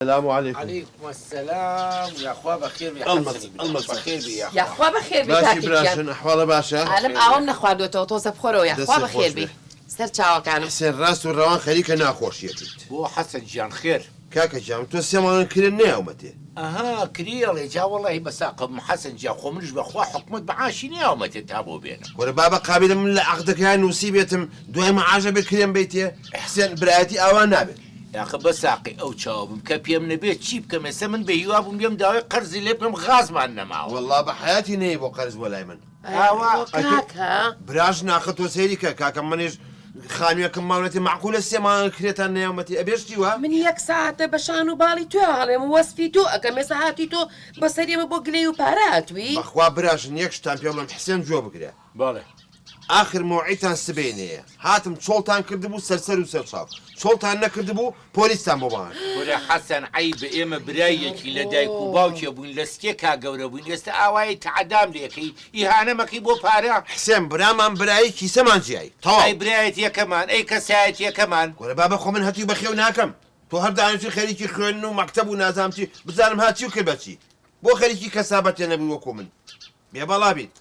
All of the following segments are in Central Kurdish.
السلام عليكم. عليكم السلام يا اخوة بخير يا حسن بخير يا اخوا بخير بی باشی براشن احوال باشە عالم ئاوام نەخواردوێتەوە تۆزە بخۆرەوە یا خوا بەخێر بی سەر چاوەکانم حسێن ڕاست و ڕەوان خەریکە ناخۆشیەکەیت بۆ حەسەن گیان خێر کاکە جام تۆ سێمانکردن نێومەتێ ئەها کریڵێ جا وەڵی بەساقم حەسەن جا خۆ منش بەخوا حکومت بەعاشی نێومەتێت تا بۆ بێنە وەرە بابە قابلە من لە عەقدەکەیان نووسی بێتم دوای مەعاشە بێ کرێم بیتێ حسێن برایەتی ئاوا نابێت یاخە بەساقی ئەو چاوم کە پێم نەبێت چی بکەم ئێستا من بە هیوا بووم بێم داوای قەرزی لێ بکەم غازمان نەماوە وەڵڵا بە حەیاتی نەیە بۆ قەرز بۆ لای من کاکە براش ناخە تۆ سەیریکە کاکە منێژ خانوویەکەم ماوەتی معقولە سێمان کرێتان نێومەتی ئەبێشتی وە من یەک ساعتە بە شان و باڵی توێ هەڵێم وەسفی تۆ ئەگەم ێستا هاتی تۆ بەسەریەمە بۆ گلەی و پارە هاتووی بەخوا براشن یەک شتان پێ بڵم حسێن جۆ بگرێ بەڵێ آخر موعیتان سبینەیە هاتم چۆڵتان کردبوو سەرسەر و سەرچاو چۆڵتان نەکردبوو پۆلیستان بۆ بان وەرە حەسەن عەی بە ئێمە برایەکی لە دایک و باوکێ بووین لە ستێکا گەورە بووین ئێستا ئاوایی تەعەدام لێکەی ئیهانەمەکەی بۆ پارە حسێن برامان برایی کیسەمان جیایی ئەی برایەت یەکەمان ئەی کەسایەت یەکەمان گۆرە بابە خۆ من هەتیو بەخێو ناکەم تۆ هەر دانیشتی خەریکی خوێن و مەکتەب و نازام چی بزانم هاچی و کرد بەچی بۆ خەریکی کەسابەتێ نەبوو وەکو من بێبەڵا بیت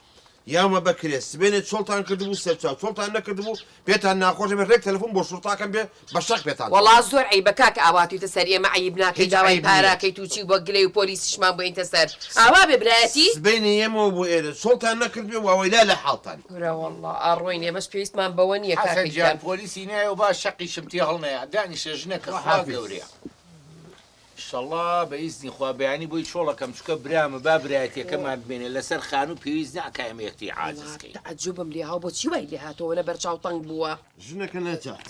یامە بەکرێت سبێنێت چۆڵتان کردبوو سەرچاو چۆڵتان نەکردبوو پێتان ناخۆش بێ ڕێک تەلەفۆن بۆ شوڕتاکەم بێ بە شەق پێتان وەڵا زۆر عیبە کاکە ئاواتویتە سەر ئێمە عیب ناکەی داوای پاراکەی تووچی بۆ گلەی و پۆلیسیشمان بۆینتە سەر ئاوا بێ برایەتی سبینی ئێمەوە بۆ ئێرە چۆڵتان نەکرد بێ واوەیلا لە حاڵتان ورە وەڵڵا ئاڕۆین ئێمەش پێویستمان بەوە نییە حەسەن کاکە جان پۆلیسی نایە و با شەقیشم تێ هەڵنەیە دانیشە ژنەکە خوا گەورەیە ئینشەڵڵا بە ئیزنی خوا بەیانی بۆی چۆڵەکەم چکە برامە با برایەتیەکەمان بێنێ لەسەر خان و پێویست ناکە ئێمە یەکتی عاجزکەین تعجوبم لێ هاو بۆچی وای لێ هاتەوە لە بەرچاو تەنگ بووە ژنەکە نەچات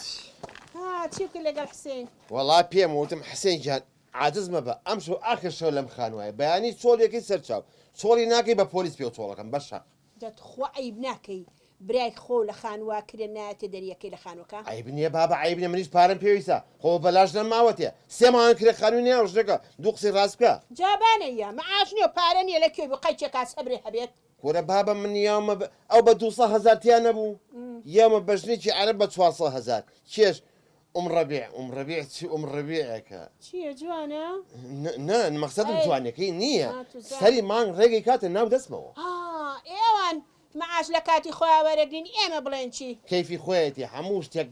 چی کرد لەگەڵ حسێن وەڵا پێم وتم حسێن گیان عاجز مەبە ئەم شەو ئاخر شەو لەم خانوایە بەیانی چۆڵێکی سەرچاو چۆڵی ناکەی بە پۆلیس پێ و چۆڵەکەم بەشە دەتخوا عیب ناکەی برای خۆ لە خانووا کرێ نایەتە دەریەکەی لە خانوەکە عیب نییە بابە عیب نییە منیش پارەم پێویستە خۆ بەلاش نەماوەتێ سێمان کرێ خانووی نییە ژنەکە دوو قسەی ڕاست بکە جابانەیە مەعاش نییە پارە نییە لەکوێ بوو قەیچێکا سەبرێ هەبێت کورە بابە من یامە ئەو بە 200,000 تیان نەبوو یامە بەژنێکی عەرەب بە 400,000 کێش ڕەبیع چی ڕەبیعەکە چییە جوانە؟ نه مەقسەدم جوانەکەی نییە سەری مانگ ڕێگەی کاتە ناو دەستمەوە ئێوان مەعاش لە کاتی خۆیان وەرەگرین ئێمە بڵێن چی؟ کەیفی خۆیەتی هەموو شتێک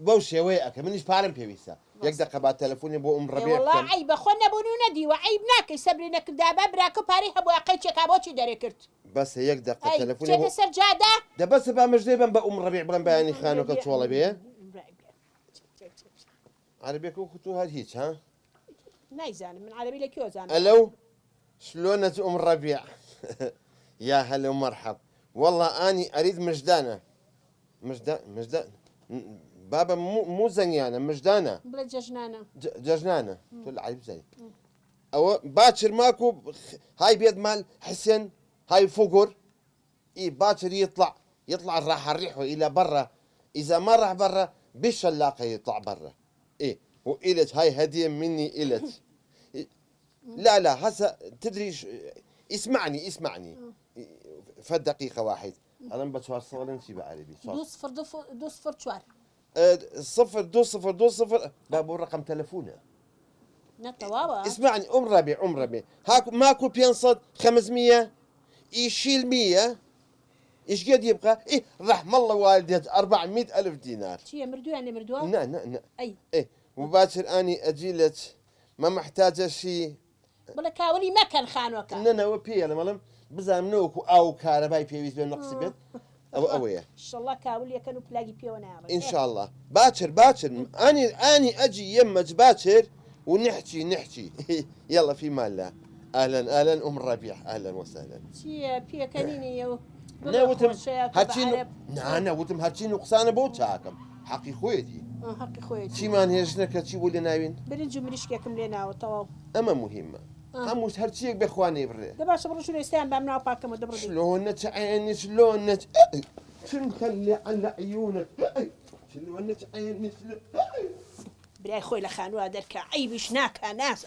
بەو شێوەیە ئەکە منیش پارەم پێویستە یەک دقە با تەلەفۆنی بۆ ڕەبیع وەڵڵا عیب بە خۆ نەبوون و نەدیوە عیب ناکەی سەبری نەکردا بە براکە پارەی هەبووە قەیچێکا بۆچی دەرێ کرد بەسە یەک دقە تەلەفۆنی چێتە سەر جادا دەبەسە با مژدەی بم بە ڕەبیع بڵێم بەیانی خانووەکە چۆڵە بێ عربيك وخطو هاد هيك ها؟ نايزان من عربي لك يوزان الو شلونك ربيع؟ يا هلا ومرحب والله اني اريد مجدانه مجدان بابا مو زنيانه مجدانه بلا ججنانه ججنانه تقول عيب زي او باكر ماكو هاي بيد مال حسين هاي فقر اي باكر يطلع راح الريحه الى برا اذا ما راح برا بالشلاقه يطلع برا ايه وإلت هاي هدية مني إلت لا هسه تدري اسمعني فد دقيقة واحد أنا بتواصل شي بعربي 0 بابو رقم تلفونه نتوابا اسمعني ربيع هاك ماكو بينصد 500 يشيل 100 ايش قد يبقى؟ ايه رحم الله والدتي 400,000 دينار شي مردو يعني مردو؟ لا اي ايه وباكر اني اجيلك ما محتاجه شيء بلا كاولي ما كان خانوك انا وبي انا مالم بزام نوكو او كهرباي بيويز بين نقص بيت او اويه ان شاء الله كاولي كانوا بلاقي بيونا ان شاء الله باكر اني اجي يمك باكر ونحكي يلا في مال اهلا ربيع اهلا وسهلا شي بي كانيني يو نوتم هاتشين نوتم هاتشين نقصان بوتاكم حقي خويتي حقي خويتي شي ما نهجنك شي ولا ناوين برنج مريشكم لينا وطواو اما مهمه هموش هرشي باخواني بري دابا صبروا شنو يستاهل بامنا باكم دبر شلون عيني شلون مخلي على عيونك شلون عيني براي خوي لخانوا درك عيبش ناكا ناس